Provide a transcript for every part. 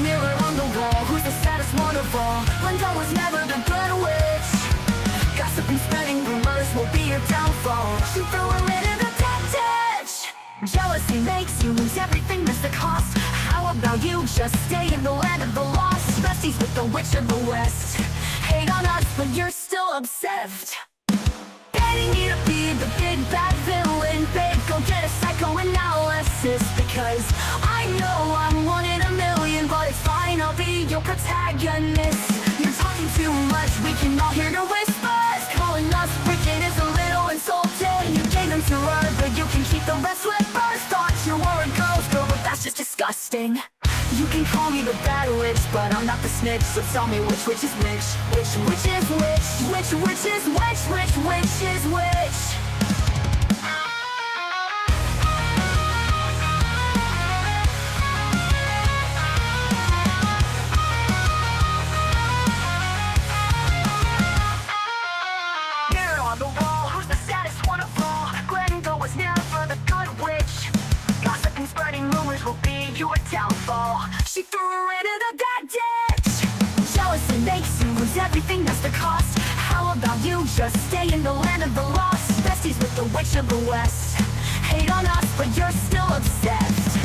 mirror on the wall, who's the saddest one of all? Linda was never the good witch. Gossiping, spreading rumors will be your downfall. She threw her into the dead ditch. Jealousy makes you lose everything, that's the cost. How about you just stay in the land of the lost? Besties with the witch of the west. Hate on us, but you're still obsessed. Getting me to be the big bad villain, babe, go get a psychoanalysis. Because I know I'm one in a million, but it's fine, I'll be your protagonist. You're talking too much, we can all hear your whispers. Calling us wicked is a little insulting. You gave them to her, but you can keep the rest with birds. Thought you were a girl's girl, but that's just disgusting. You can call me the bad witch, but I'm not the snitch. So tell me which is which? Which is which? Which is which is which? Mirror on the wall, who's the saddest one of all? Glenda was never the good witch. Gossip and spreading rumors will be your downfall. She threw her into the dead ditch. Jealousy makes you lose everything, that's the cost. How about you just stay in the land of the lost? Besties with the witch of the west. Hate on us, but you're still obsessed.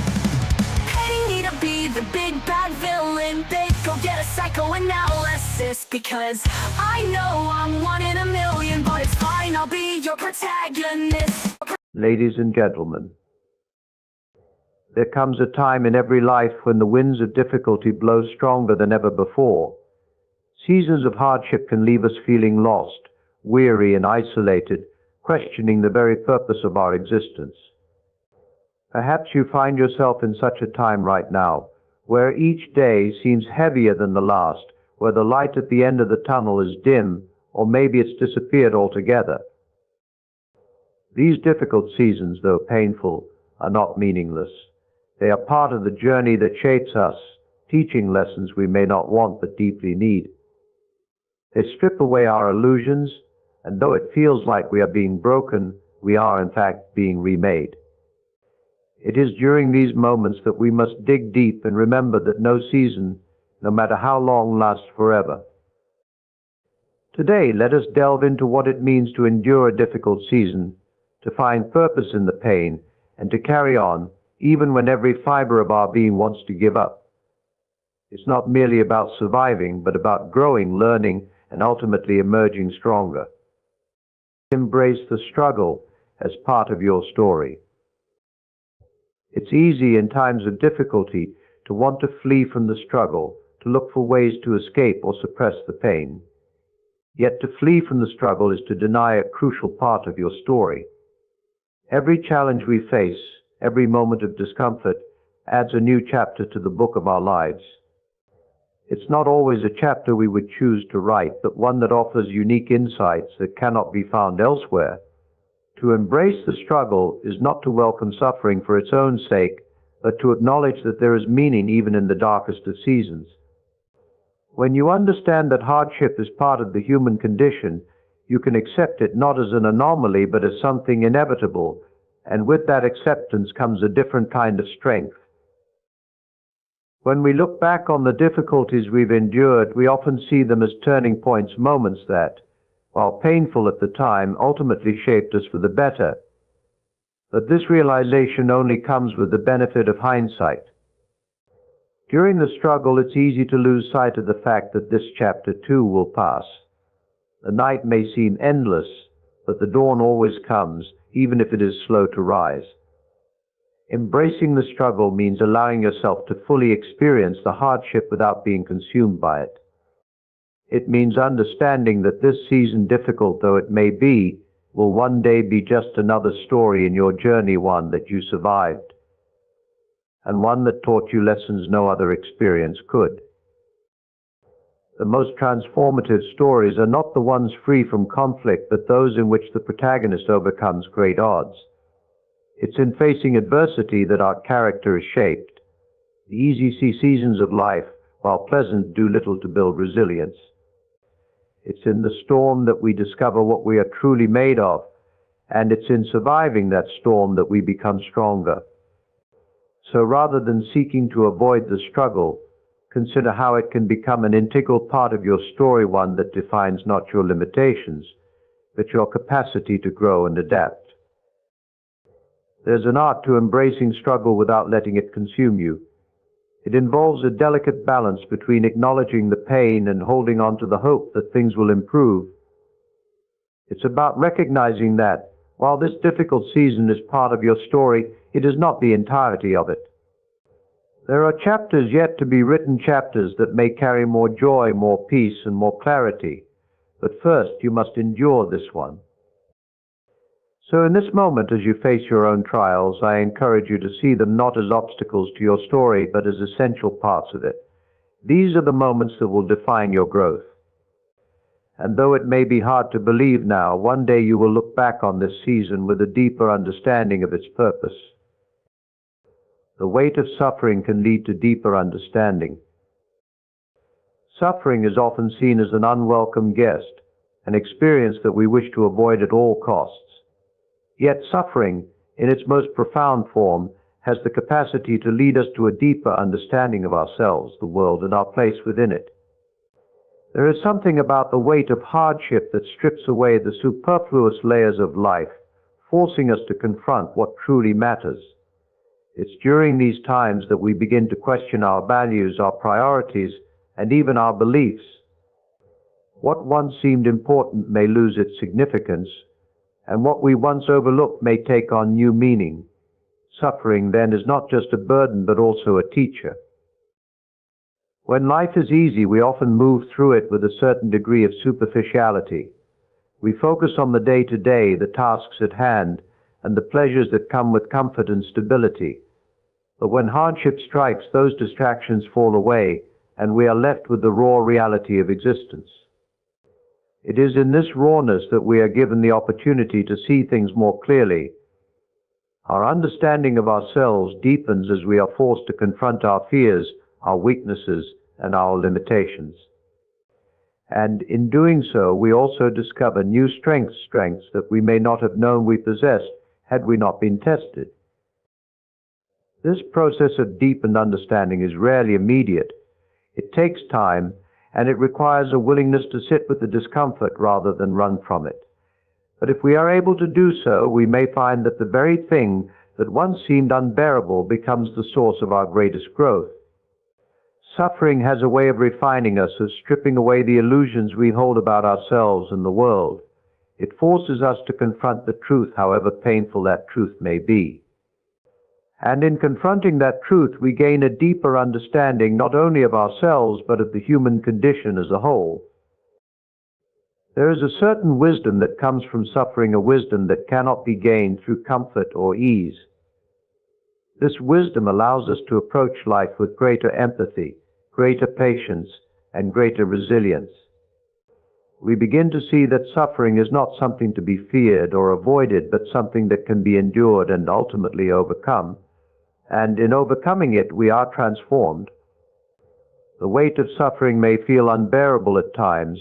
Hating me to be the big bad villain, babe, go get a psychoanalysis. Because I know I'm one in a million, but it's fine, I'll be your protagonist. Ladies and gentlemen, there comes a time in every life when the winds of difficulty blow stronger than ever before. Seasons of hardship can leave us feeling lost, weary and isolated, questioning the very purpose of our existence. Perhaps you find yourself in such a time right now, where each day seems heavier than the last, where the light at the end of the tunnel is dim, or maybe it's disappeared altogether. These difficult seasons, though painful, are not meaningless. They are part of the journey that shapes us, teaching lessons we may not want but deeply need. They strip away our illusions, and though it feels like we are being broken, we are in fact being remade. It is during these moments that we must dig deep and remember that no season, no matter how long, lasts forever. Today, let us delve into what it means to endure a difficult season, to find purpose in the pain, and to carry on, even when every fiber of our being wants to give up. It's not merely about surviving, but about growing, learning, and ultimately emerging stronger. Embrace the struggle as part of your story. It's easy in times of difficulty to want to flee from the struggle, to look for ways to escape or suppress the pain. Yet to flee from the struggle is to deny a crucial part of your story. Every challenge we face, every moment of discomfort, adds a new chapter to the book of our lives. It's not always a chapter we would choose to write, but one that offers unique insights that cannot be found elsewhere. To embrace the struggle is not to welcome suffering for its own sake, but to acknowledge that there is meaning even in the darkest of seasons. When you understand that hardship is part of the human condition, you can accept it not as an anomaly, but as something inevitable, and with that acceptance comes a different kind of strength. When we look back on the difficulties we've endured, we often see them as turning points, moments that, while painful at the time, ultimately shaped us for the better. But this realization only comes with the benefit of hindsight. During the struggle, it's easy to lose sight of the fact that this chapter too will pass. The night may seem endless, but the dawn always comes, even if it is slow to rise. Embracing the struggle means allowing yourself to fully experience the hardship without being consumed by it. It means understanding that this season, difficult though it may be, will one day be just another story in your journey, one that you survived, and one that taught you lessons no other experience could. The most transformative stories are not the ones free from conflict, but those in which the protagonist overcomes great odds. It's in facing adversity that our character is shaped. The easy seasons of life, while pleasant, do little to build resilience. It's in the storm that we discover what we are truly made of, and it's in surviving that storm that we become stronger. So rather than seeking to avoid the struggle, Consider how it can become an integral part of your story, one that defines not your limitations, but your capacity to grow and adapt. There's an art to embracing struggle without letting it consume you. It involves a delicate balance between acknowledging the pain and holding on to the hope that things will improve. It's about recognizing that, while this difficult season is part of your story, it is not the entirety of it. There are chapters yet to be written, chapters that may carry more joy, more peace, and more clarity. But first, you must endure this one. So in this moment, as you face your own trials, I encourage you to see them not as obstacles to your story, but as essential parts of it. These are the moments that will define your growth. And though it may be hard to believe now, one day you will look back on this season with a deeper understanding of its purpose. The weight of suffering can lead to deeper understanding. Suffering is often seen as an unwelcome guest, an experience that we wish to avoid at all costs. Yet suffering, in its most profound form, has the capacity to lead us to a deeper understanding of ourselves, the world, and our place within it. There is something about the weight of hardship that strips away the superfluous layers of life, forcing us to confront what truly matters. It's during these times that we begin to question our values, our priorities, and even our beliefs. What once seemed important may lose its significance, and what we once overlooked may take on new meaning. Suffering, then, is not just a burden, but also a teacher. When life is easy, we often move through it with a certain degree of superficiality. We focus on the day-to-day, the tasks at hand, and the pleasures that come with comfort and stability. But when hardship strikes, those distractions fall away, and we are left with the raw reality of existence. It is in this rawness that we are given the opportunity to see things more clearly. Our understanding of ourselves deepens as we are forced to confront our fears, our weaknesses, and our limitations. And in doing so, we also discover new strengths that we may not have known we possessed had we not been tested. This process of deepened understanding is rarely immediate. It takes time, and it requires a willingness to sit with the discomfort rather than run from it. But if we are able to do so, we may find that the very thing that once seemed unbearable becomes the source of our greatest growth. Suffering has a way of refining us, of stripping away the illusions we hold about ourselves and the world. It forces us to confront the truth, however painful that truth may be. And in confronting that truth, we gain a deeper understanding not only of ourselves, but of the human condition as a whole. There is a certain wisdom that comes from suffering, a wisdom that cannot be gained through comfort or ease. This wisdom allows us to approach life with greater empathy, greater patience, and greater resilience. We begin to see that suffering is not something to be feared or avoided, but something that can be endured and ultimately overcome. And in overcoming it, we are transformed. The weight of suffering may feel unbearable at times,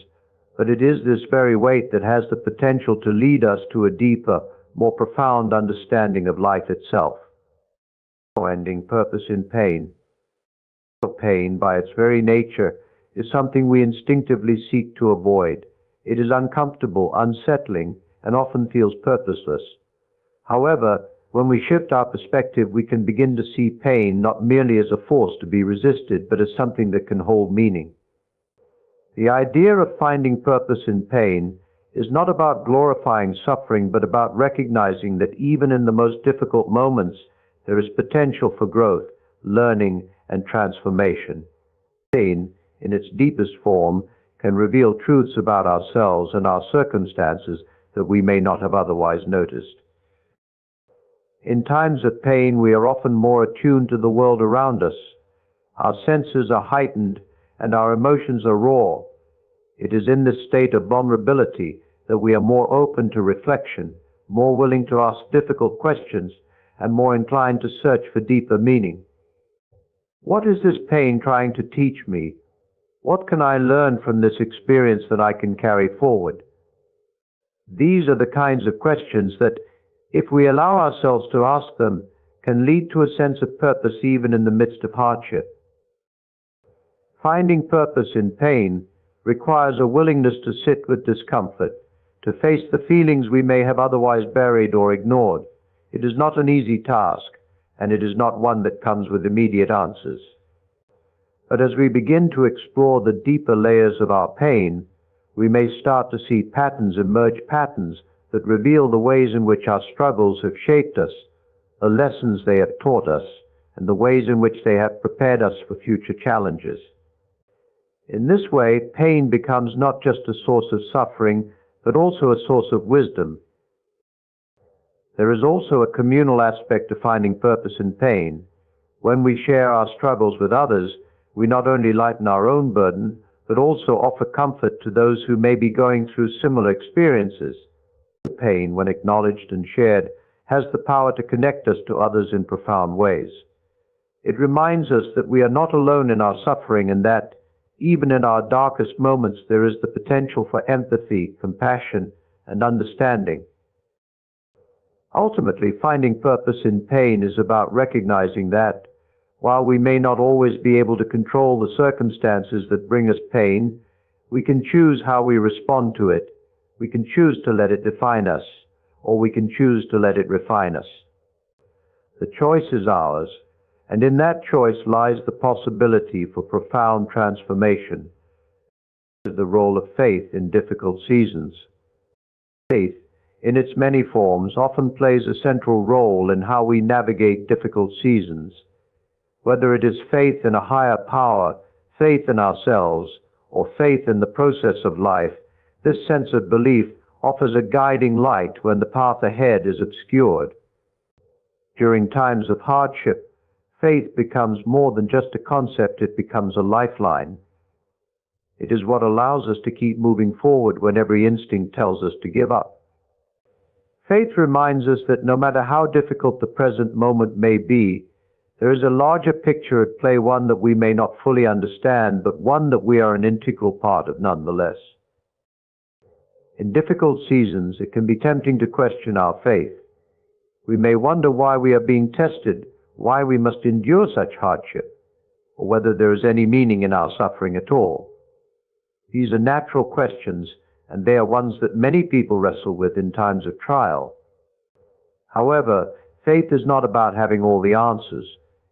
but it is this very weight that has the potential to lead us to a deeper, more profound understanding of life itself. Ending purpose in pain. Pain, by its very nature, is something we instinctively seek to avoid. It is uncomfortable, unsettling, and often feels purposeless. However, when we shift our perspective, we can begin to see pain not merely as a force to be resisted, but as something that can hold meaning. The idea of finding purpose in pain is not about glorifying suffering, but about recognizing that even in the most difficult moments, there is potential for growth, learning, and transformation. Pain, in its deepest form, can reveal truths about ourselves and our circumstances that we may not have otherwise noticed. In times of pain, we are often more attuned to the world around us. Our senses are heightened and our emotions are raw. It is in this state of vulnerability that we are more open to reflection, more willing to ask difficult questions, and more inclined to search for deeper meaning. What is this pain trying to teach me? What can I learn from this experience that I can carry forward? These are the kinds of questions that, if we allow ourselves to ask them, can lead to a sense of purpose even in the midst of hardship. Finding purpose in pain requires a willingness to sit with discomfort, to face the feelings we may have otherwise buried or ignored. It is not an easy task, and it is not one that comes with immediate answers. But as we begin to explore the deeper layers of our pain, we may start to see patterns emerge, patterns that reveal the ways in which our struggles have shaped us, the lessons they have taught us, and the ways in which they have prepared us for future challenges. In this way, pain becomes not just a source of suffering, but also a source of wisdom. There is also a communal aspect to finding purpose in pain. When we share our struggles with others, we not only lighten our own burden, but also offer comfort to those who may be going through similar experiences. Pain, when acknowledged and shared, has the power to connect us to others in profound ways. It reminds us that we are not alone in our suffering, and that, even in our darkest moments, there is the potential for empathy, compassion, and understanding. Ultimately, finding purpose in pain is about recognizing that, while we may not always be able to control the circumstances that bring us pain, we can choose how we respond to it. We can choose to let it define us, or we can choose to let it refine us. The choice is ours, and in that choice lies the possibility for profound transformation. The role of faith in difficult seasons. Faith, in its many forms, often plays a central role in how we navigate difficult seasons. Whether it is faith in a higher power, faith in ourselves, or faith in the process of life, this sense of belief offers a guiding light when the path ahead is obscured. During times of hardship, faith becomes more than just a concept, it becomes a lifeline. It is what allows us to keep moving forward when every instinct tells us to give up. Faith reminds us that no matter how difficult the present moment may be, there is a larger picture at play, one that we may not fully understand, but one that we are an integral part of nonetheless. In difficult seasons, it can be tempting to question our faith. We may wonder why we are being tested, why we must endure such hardship, or whether there is any meaning in our suffering at all. These are natural questions, and they are ones that many people wrestle with in times of trial. However, faith is not about having all the answers.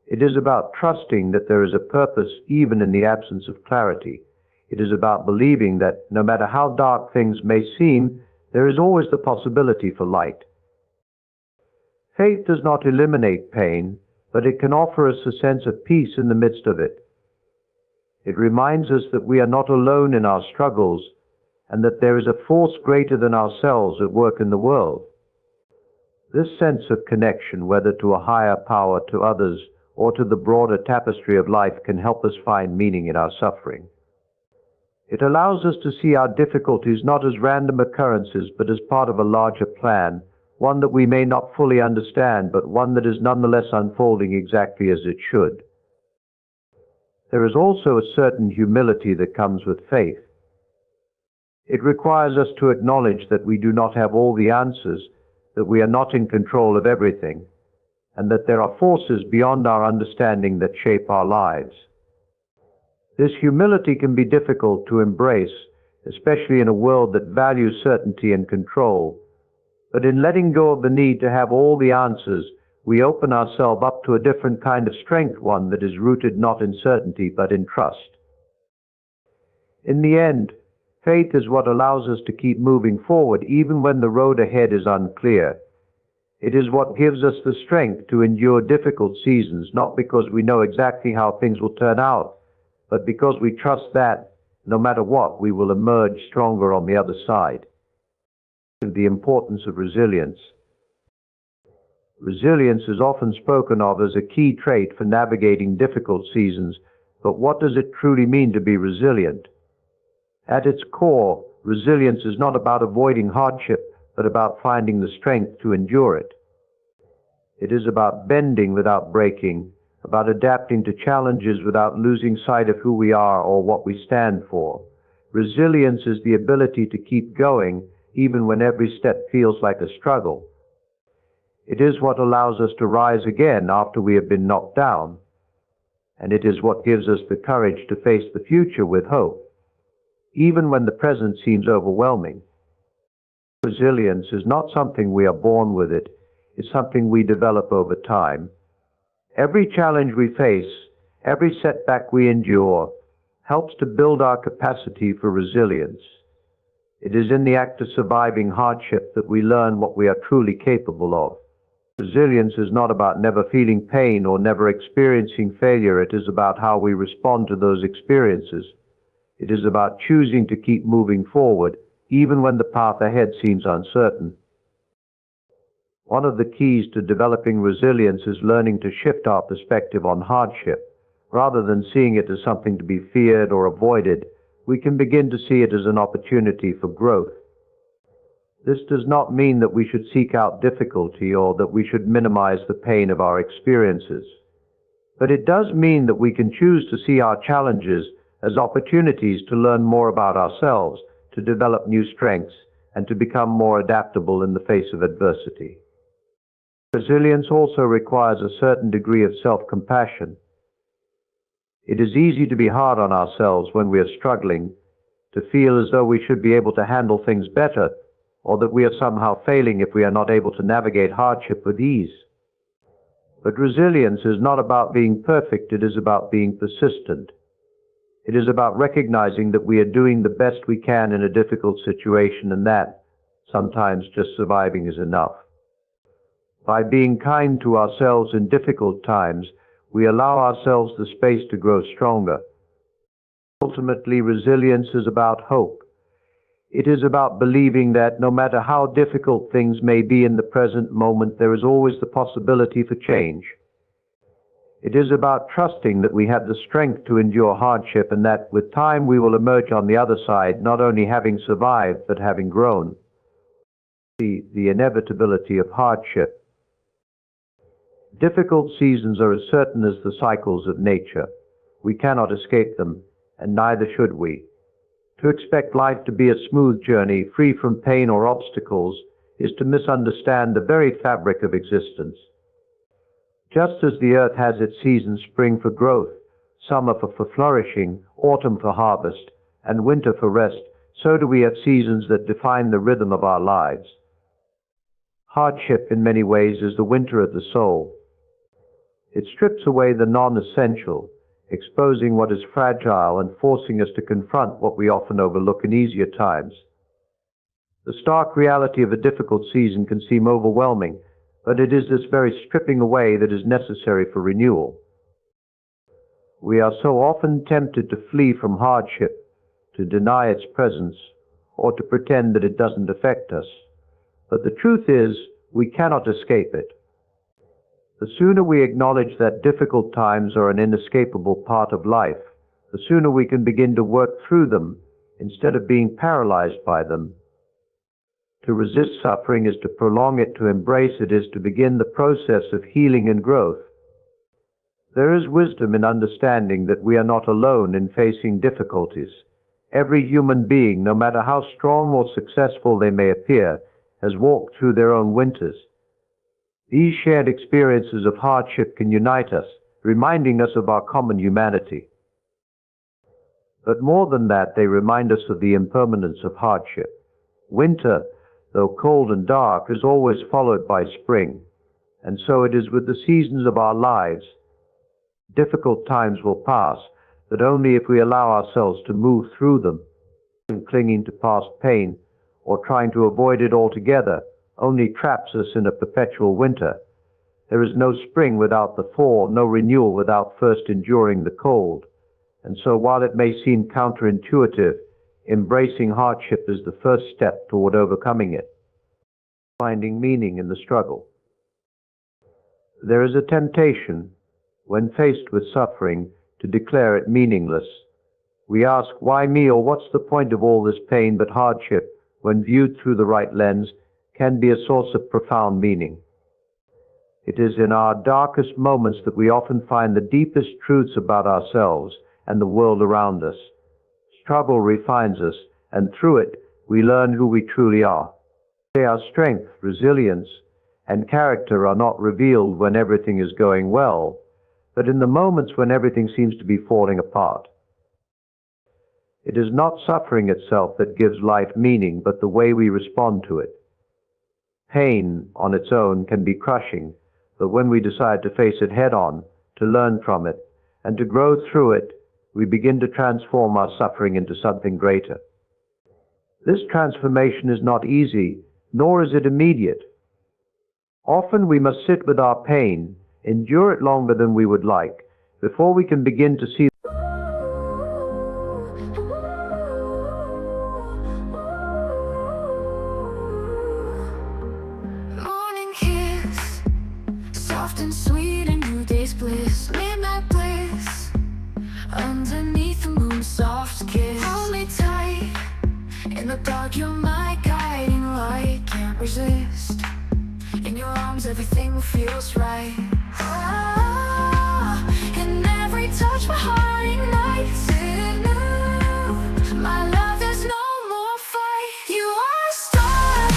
It is about trusting that there is a purpose even in the absence of clarity. It is about believing that no matter how dark things may seem, there is always the possibility for light. Faith does not eliminate pain, but it can offer us a sense of peace in the midst of it. It reminds us that we are not alone in our struggles, and that there is a force greater than ourselves at work in the world. This sense of connection, whether to a higher power, to others, or to the broader tapestry of life, can help us find meaning in our suffering. It allows us to see our difficulties not as random occurrences, but as part of a larger plan, one that we may not fully understand, but one that is nonetheless unfolding exactly as it should. There is also a certain humility that comes with faith. It requires us to acknowledge that we do not have all the answers, that we are not in control of everything, and that there are forces beyond our understanding that shape our lives. This humility can be difficult to embrace, especially in a world that values certainty and control. But in letting go of the need to have all the answers, we open ourselves up to a different kind of strength, one that is rooted not in certainty but in trust. In the end, faith is what allows us to keep moving forward even when the road ahead is unclear. It is what gives us the strength to endure difficult seasons, not because we know exactly how things will turn out, but because we trust that, no matter what, we will emerge stronger on the other side. The importance of resilience. Resilience is often spoken of as a key trait for navigating difficult seasons, but what does it truly mean to be resilient? At its core, resilience is not about avoiding hardship, but about finding the strength to endure it. It is about bending without breaking, about adapting to challenges without losing sight of who we are or what we stand for. Resilience is the ability to keep going even when every step feels like a struggle. It is what allows us to rise again after we have been knocked down. and it is what gives us the courage to face the future with hope, even when the present seems overwhelming. Resilience is not something we are born with it's something we develop over time. Every challenge we face, every setback we endure, helps to build our capacity for resilience. It is in the act of surviving hardship that we learn what we are truly capable of. Resilience is not about never feeling pain or never experiencing failure. It is about how we respond to those experiences. It is about choosing to keep moving forward, even when the path ahead seems uncertain. One of the keys to developing resilience is learning to shift our perspective on hardship. Rather than seeing it as something to be feared or avoided, we can begin to see it as an opportunity for growth. This does not mean that we should seek out difficulty or that we should minimize the pain of our experiences. But it does mean that we can choose to see our challenges as opportunities to learn more about ourselves, to develop new strengths, and to become more adaptable in the face of adversity. Resilience also requires a certain degree of self-compassion. It is easy to be hard on ourselves when we are struggling, to feel as though we should be able to handle things better, or that we are somehow failing if we are not able to navigate hardship with ease. But resilience is not about being perfect, it is about being persistent. It is about recognizing that we are doing the best we can in a difficult situation and that sometimes just surviving is enough. By being kind to ourselves in difficult times, we allow ourselves the space to grow stronger. Ultimately, resilience is about hope. It is about believing that no matter how difficult things may be in the present moment, there is always the possibility for change. It is about trusting that we have the strength to endure hardship and that with time we will emerge on the other side, not only having survived, but having grown. The inevitability of hardship. Difficult seasons are as certain as the cycles of nature. We cannot escape them, and neither should we. To expect life to be a smooth journey, free from pain or obstacles, is to misunderstand the very fabric of existence. Just as the earth has its seasons, spring for growth, summer for flourishing, autumn for harvest, and winter for rest, so do we have seasons that define the rhythm of our lives. Hardship, in many ways, is the winter of the soul. It strips away the non-essential, exposing what is fragile and forcing us to confront what we often overlook in easier times. The stark reality of a difficult season can seem overwhelming, but it is this very stripping away that is necessary for renewal. We are so often tempted to flee from hardship, to deny its presence, or to pretend that it doesn't affect us. But the truth is, we cannot escape it. The sooner we acknowledge that difficult times are an inescapable part of life, the sooner we can begin to work through them instead of being paralyzed by them. To resist suffering is to prolong it, to embrace it is to begin the process of healing and growth. There is wisdom in understanding that we are not alone in facing difficulties. Every human being, no matter how strong or successful they may appear, has walked through their own winters. These shared experiences of hardship can unite us, reminding us of our common humanity. But more than that, they remind us of the impermanence of hardship. Winter, though cold and dark, is always followed by spring, and so it is with the seasons of our lives. Difficult times will pass, but only if we allow ourselves to move through them. Clinging to past pain or trying to avoid it altogether only traps us in a perpetual winter. There is no spring without the fall, no renewal without first enduring the cold. And so while it may seem counterintuitive, embracing hardship is the first step toward overcoming it, finding meaning in the struggle. There is a temptation, when faced with suffering, to declare it meaningless. We ask, why me, or what's the point of all this pain? But hardship, when viewed through the right lens, can be a source of profound meaning. It is in our darkest moments that we often find the deepest truths about ourselves and the world around us. Struggle refines us, and through it, we learn who we truly are. Our strength, resilience, and character are not revealed when everything is going well, but in the moments when everything seems to be falling apart. It is not suffering itself that gives life meaning, but the way we respond to it. Pain on its own can be crushing, but when we decide to face it head on, to learn from it, and to grow through it, we begin to transform our suffering into something greater. This transformation is not easy, nor is it immediate. Often we must sit with our pain, endure it longer than we would like, before we can begin to see Morning kiss, soft and sweet, a new day's bliss. Midnight bliss, underneath the moon, soft kiss. Hold me tight, in the dark you're my guiding light. Can't resist, in your arms everything feels right. In every touch my heart ignites anew. My love, there's no more fight. You are a star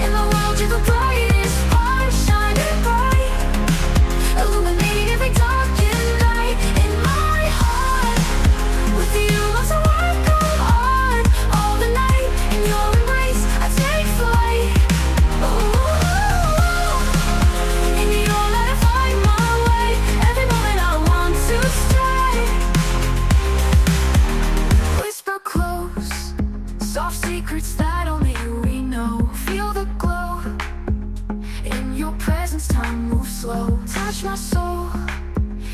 in the world, you're the brightest part, shining bright, illuminating every darkened night. In my heart, with you love's a work of art. All the night, in your embrace I take flight. In your light I find my way. Every moment I want to stay. Whisper close, soft secrets that only we know. Feel the glow, in your presence time moves slow. Touch my soul,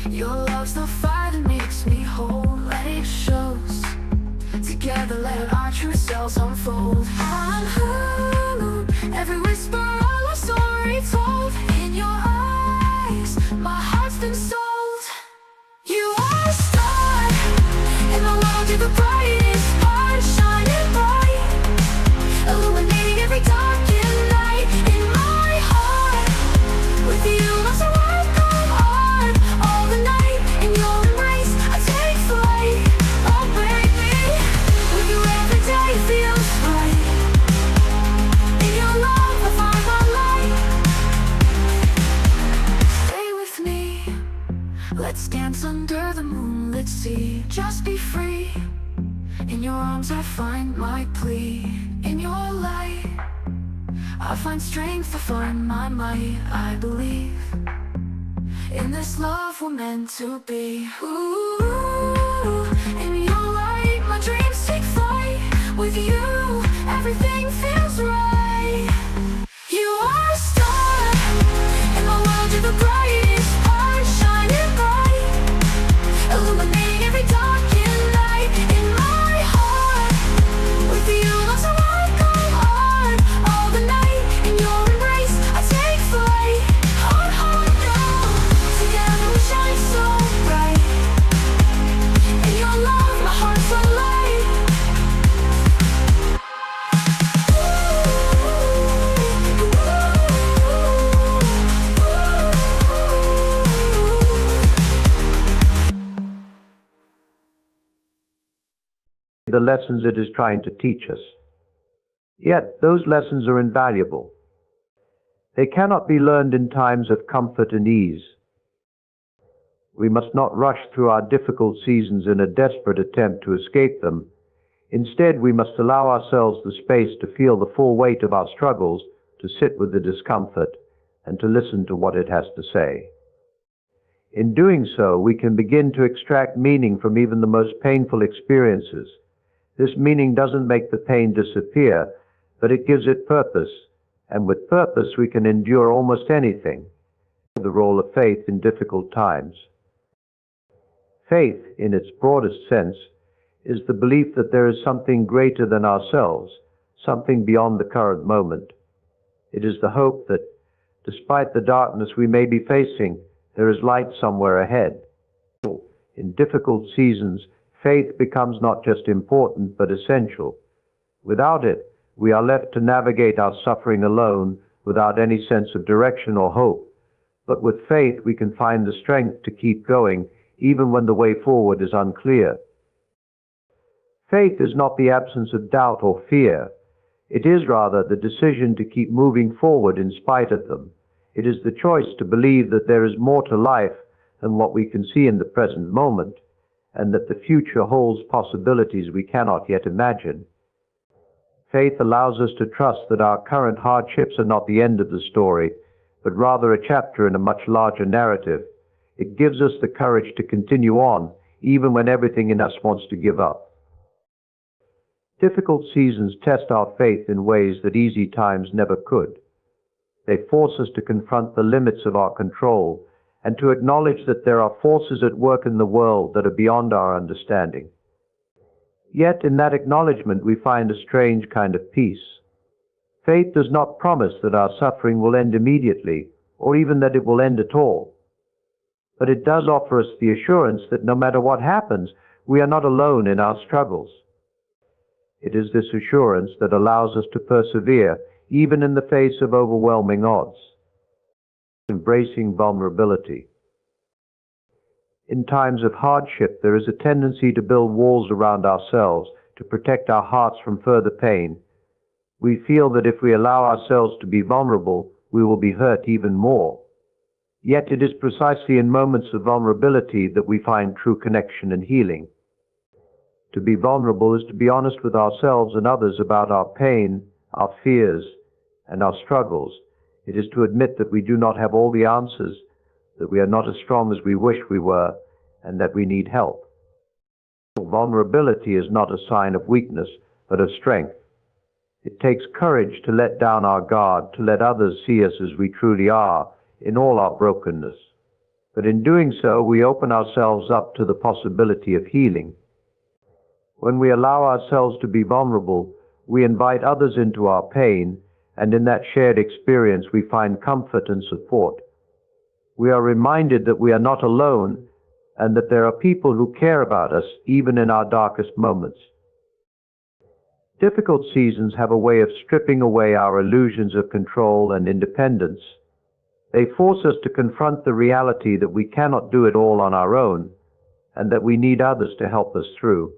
your love's the fire that makes me whole. Let it shows, together let our true selves unfold. On Hulu, every whisper all our story told. In your eyes, my heart's been sold. You are a star in the world, you're the brightest part, shining bright, illuminating every darkened night. In my heart, with you love's a work of art. All the night, in your embrace I take flight. Oh baby, with you every day feels right. In your love I find my light. Stay with me, let's dance under the moonlit sea. Just be free, in your arms I find my plea. In your light I find strength, I find my might. I believe in this love we're meant to be. Ooh, in your light my dreams take flight. With you everything feels right. You are a star in the world, you're the brightest part, shining bright, illuminating every darkened night. In my heart, with you love's a work of art. All the night, in your embrace I take flight. Heart, heart, no, together we shine so bright. In your love my heart's alight. the lessons it is trying to teach us. Yet those lessons are invaluable. They cannot be learned in times of comfort and ease. We must not rush through our difficult seasons in a desperate attempt to escape them. Instead, we must allow ourselves the space to feel the full weight of our struggles, to sit with the discomfort, and to listen to what it has to say. In doing so, we can begin to extract meaning from even the most painful experiences. This meaning doesn't make the pain disappear, but it gives it purpose, and with purpose we can endure almost anything. The role of faith in difficult times. Faith, in its broadest sense, is the belief that there is something greater than ourselves, something beyond the current moment. It is the hope that, despite the darkness we may be facing, there is light somewhere ahead. In difficult seasons, faith becomes not just important, but essential. Without it, we are left to navigate our suffering alone, without any sense of direction or hope. But with faith, we can find the strength to keep going, even when the way forward is unclear. Faith is not the absence of doubt or fear. It is rather the decision to keep moving forward in spite of them. It is the choice to believe that there is more to life than what we can see in the present moment, and that the future holds possibilities we cannot yet imagine. Faith allows us to trust that our current hardships are not the end of the story, but rather a chapter in a much larger narrative. It gives us the courage to continue on, even when everything in us wants to give up. Difficult seasons test our faith in ways that easy times never could. They force us to confront the limits of our control and to acknowledge that there are forces at work in the world that are beyond our understanding. Yet in that acknowledgement we find a strange kind of peace. Faith does not promise that our suffering will end immediately, or even that it will end at all. But it does offer us the assurance that no matter what happens, we are not alone in our struggles. It is this assurance that allows us to persevere even in the face of overwhelming odds. Embracing vulnerability. In times of hardship, there is a tendency to build walls around ourselves to protect our hearts from further pain. We feel that if we allow ourselves to be vulnerable, we will be hurt even more. Yet it is precisely in moments of vulnerability that we find true connection and healing. To be vulnerable is to be honest with ourselves and others about our pain, our fears, and our struggles. It is to admit that we do not have all the answers, that we are not as strong as we wish we were, and that we need help. Vulnerability is not a sign of weakness, but of strength. It takes courage to let down our guard, to let others see us as we truly are, in all our brokenness. But in doing so, we open ourselves up to the possibility of healing. When we allow ourselves to be vulnerable, we invite others into our pain, and in that shared experience we find comfort and support. We are reminded that we are not alone, and that there are people who care about us even in our darkest moments. Difficult seasons have a way of stripping away our illusions of control and independence. They force us to confront the reality that we cannot do it all on our own, and that we need others to help us through.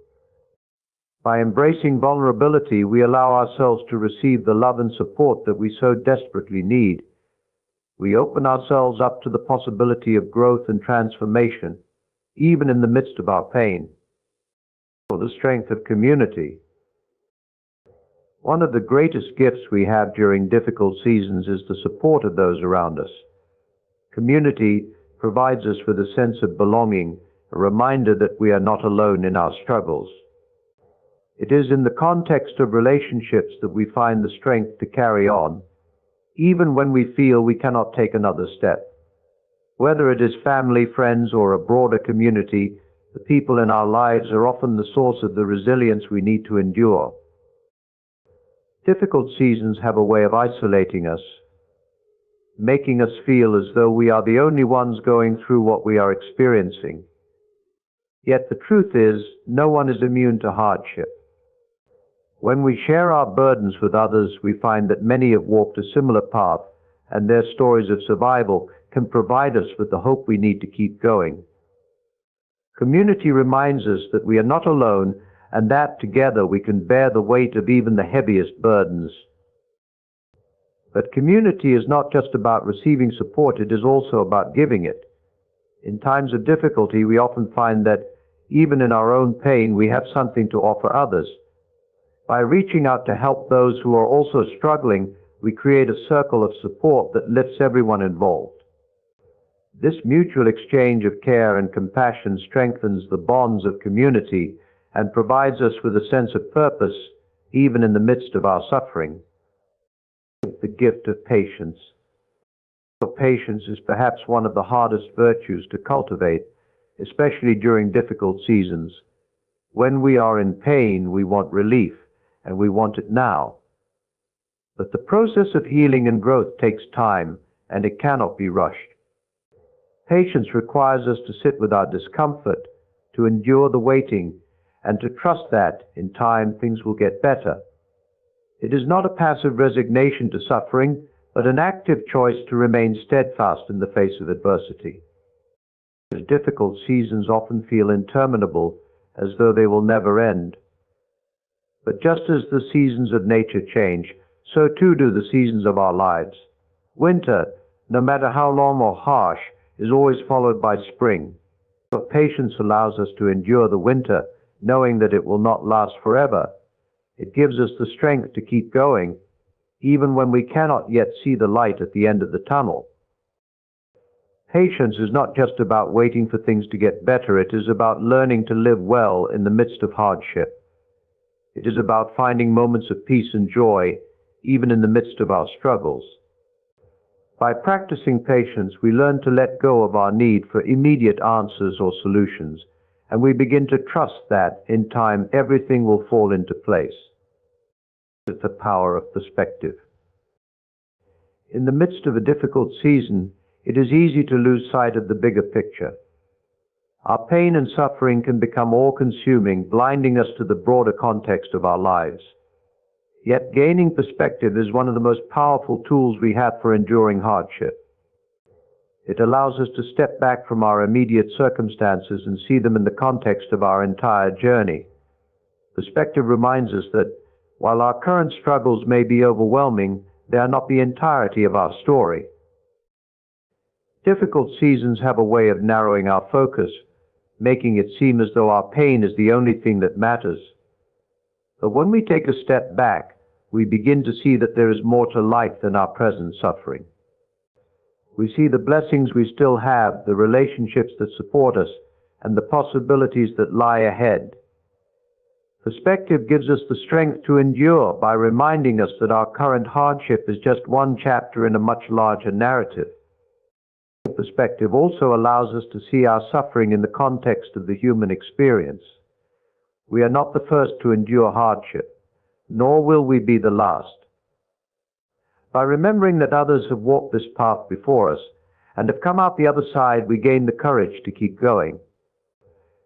By embracing vulnerability, we allow ourselves to receive the love and support that we so desperately need. We open ourselves up to the possibility of growth and transformation, even in the midst of our pain. The strength of community. One of the greatest gifts we have during difficult seasons is the support of those around us. Community provides us with a sense of belonging, a reminder that we are not alone in our struggles. It is in the context of relationships that we find the strength to carry on, even when we feel we cannot take another step. Whether it is family, friends, or a broader community, the people in our lives are often the source of the resilience we need to endure. Difficult seasons have a way of isolating us, making us feel as though we are the only ones going through what we are experiencing. Yet the truth is, no one is immune to hardship. When we share our burdens with others, we find that many have walked a similar path, and their stories of survival can provide us with the hope we need to keep going. Community reminds us that we are not alone, and that together we can bear the weight of even the heaviest burdens. But community is not just about receiving support, it is also about giving it. In times of difficulty, we often find that even in our own pain, we have something to offer others. By reaching out to help those who are also struggling, we create a circle of support that lifts everyone involved. This mutual exchange of care and compassion strengthens the bonds of community and provides us with a sense of purpose, even in the midst of our suffering. The gift of patience. Patience is perhaps one of the hardest virtues to cultivate, especially during difficult seasons. When we are in pain, we want relief, and we want it now. But the process of healing and growth takes time, and it cannot be rushed. Patience requires us to sit with our discomfort, to endure the waiting, and to trust that, in time, things will get better. It is not a passive resignation to suffering, but an active choice to remain steadfast in the face of adversity. Difficult seasons often feel interminable, as though they will never end. But just as the seasons of nature change, so too do the seasons of our lives. Winter, no matter how long or harsh, is always followed by spring. But patience allows us to endure the winter, knowing that it will not last forever. It gives us the strength to keep going, even when we cannot yet see the light at the end of the tunnel. Patience is not just about waiting for things to get better, it is about learning to live well in the midst of hardship. It is about finding moments of peace and joy, even in the midst of our struggles. By practicing patience, we learn to let go of our need for immediate answers or solutions, and we begin to trust that, in time, everything will fall into place. With the power of perspective. In the midst of a difficult season, it is easy to lose sight of the bigger picture. Our pain and suffering can become all-consuming, blinding us to the broader context of our lives. Yet gaining perspective is one of the most powerful tools we have for enduring hardship. It allows us to step back from our immediate circumstances and see them in the context of our entire journey. Perspective reminds us that while our current struggles may be overwhelming, they are not the entirety of our story. Difficult seasons have a way of narrowing our focus, making it seem as though our pain is the only thing that matters. But when we take a step back, we begin to see that there is more to life than our present suffering. We see the blessings we still have, the relationships that support us, and the possibilities that lie ahead. Perspective gives us the strength to endure by reminding us that our current hardship is just one chapter in a much larger narrative. Perspective also allows us to see our suffering in the context of the human experience. We are not the first to endure hardship, nor will we be the last. By remembering that others have walked this path before us and have come out the other side, we gain the courage to keep going.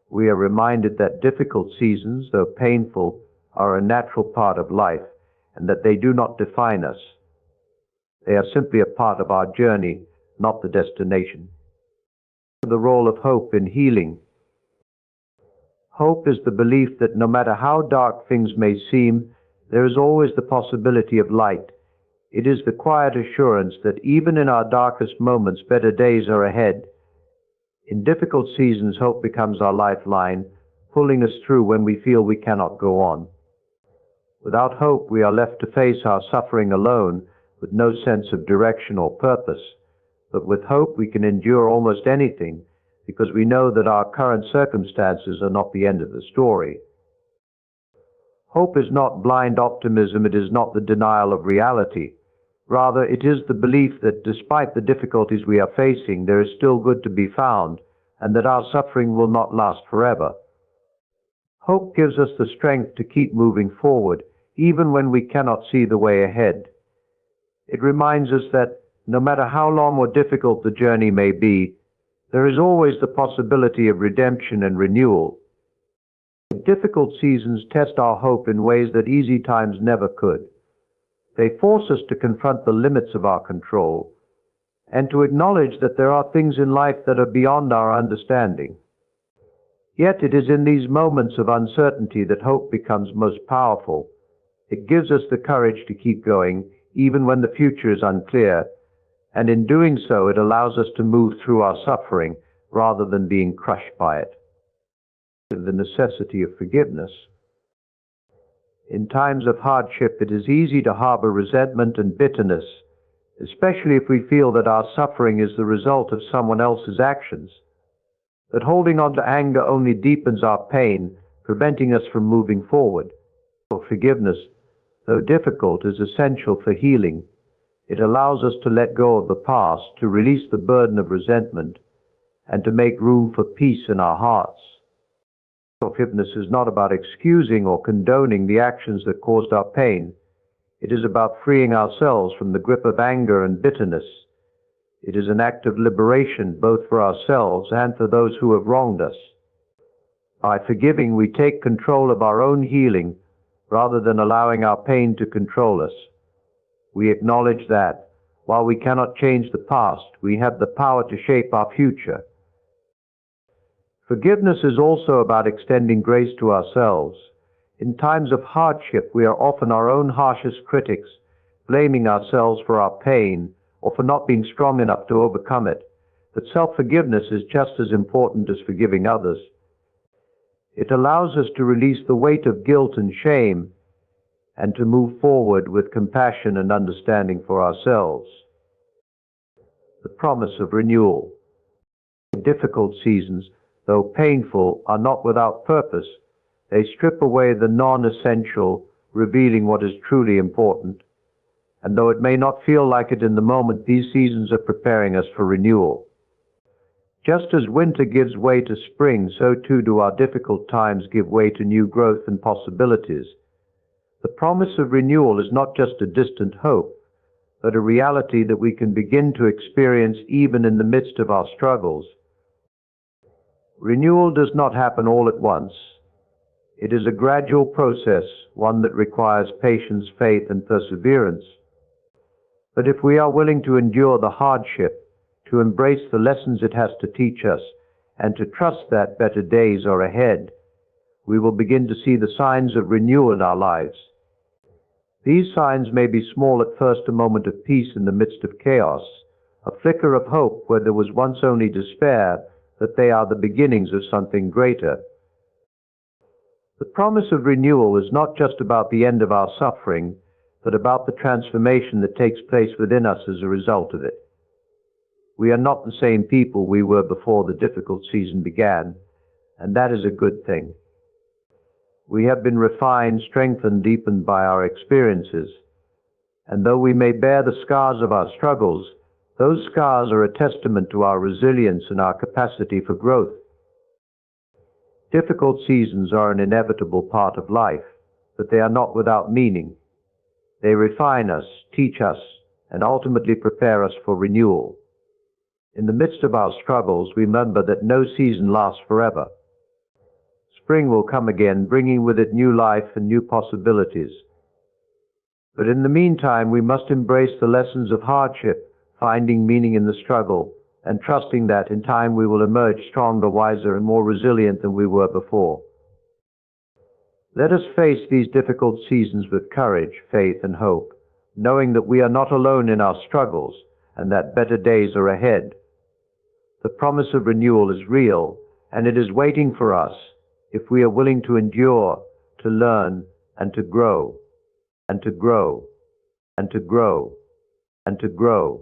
We are reminded that difficult seasons, though painful, are a natural part of life and that they do not define us. They are simply a part of our journey, not the destination. The role of hope in healing. Hope is the belief that no matter how dark things may seem, there is always the possibility of light. It is the quiet assurance that even in our darkest moments, better days are ahead. In difficult seasons, hope becomes our lifeline, pulling us through when we feel we cannot go on. Without hope, we are left to face our suffering alone, with no sense of direction or purpose. But with hope, we can endure almost anything, because we know that our current circumstances are not the end of the story. Hope is not blind optimism, it is not the denial of reality. Rather, it is the belief that despite the difficulties we are facing, there is still good to be found, and that our suffering will not last forever. Hope gives us the strength to keep moving forward, even when we cannot see the way ahead. It reminds us that no matter how long or difficult the journey may be, there is always the possibility of redemption and renewal. Difficult seasons test our hope in ways that easy times never could. They force us to confront the limits of our control and to acknowledge that there are things in life that are beyond our understanding. Yet it is in these moments of uncertainty that hope becomes most powerful. It gives us the courage to keep going, even when the future is unclear, and in doing so, it allows us to move through our suffering rather than being crushed by it. The necessity of forgiveness. In times of hardship, it is easy to harbor resentment and bitterness, especially if we feel that our suffering is the result of someone else's actions. But holding on to anger only deepens our pain, preventing us from moving forward. Forgiveness, though difficult, is essential for healing. It allows us to let go of the past, to release the burden of resentment, and to make room for peace in our hearts. Forgiveness is not about excusing or condoning the actions that caused our pain. It is about freeing ourselves from the grip of anger and bitterness. It is an act of liberation both for ourselves and for those who have wronged us. By forgiving, we take control of our own healing rather than allowing our pain to control us. We acknowledge that, while we cannot change the past, we have the power to shape our future. Forgiveness is also about extending grace to ourselves. In times of hardship, we are often our own harshest critics, blaming ourselves for our pain or for not being strong enough to overcome it. that self-forgiveness is just as important as forgiving others. It allows us to release the weight of guilt and shame and to move forward with compassion and understanding for ourselves. The promise of renewal. Difficult seasons, though painful, are not without purpose. They strip away the non-essential, revealing what is truly important. And though it may not feel like it in the moment, these seasons are preparing us for renewal. Just as winter gives way to spring, so too do our difficult times give way to new growth and possibilities. The promise of renewal is not just a distant hope, but a reality that we can begin to experience even in the midst of our struggles. Renewal does not happen all at once. It is a gradual process, one that requires patience, faith, and perseverance. But if we are willing to endure the hardship, to embrace the lessons it has to teach us, and to trust that better days are ahead, we will begin to see the signs of renewal in our lives. These signs may be small at first, a moment of peace in the midst of chaos, a flicker of hope where there was once only despair, that they are the beginnings of something greater. The promise of renewal is not just about the end of our suffering, but about the transformation that takes place within us as a result of it. We are not the same people we were before the difficult season began, and that is a good thing. We have been refined, strengthened, deepened by our experiences, and though we may bear the scars of our struggles, those scars are a testament to our resilience and our capacity for growth. Difficult seasons are an inevitable part of life, but they are not without meaning. They refine us, teach us, and ultimately prepare us for renewal. In the midst of our struggles, we remember that no season lasts forever. Spring will come again, bringing with it new life and new possibilities. But in the meantime, we must embrace the lessons of hardship, finding meaning in the struggle, and trusting that in time we will emerge stronger, wiser, and more resilient than we were before. Let us face these difficult seasons with courage, faith, and hope, knowing that we are not alone in our struggles and that better days are ahead. The promise of renewal is real, and it is waiting for us if we are willing to endure, to learn, and to grow, and to grow, and to grow, and to grow.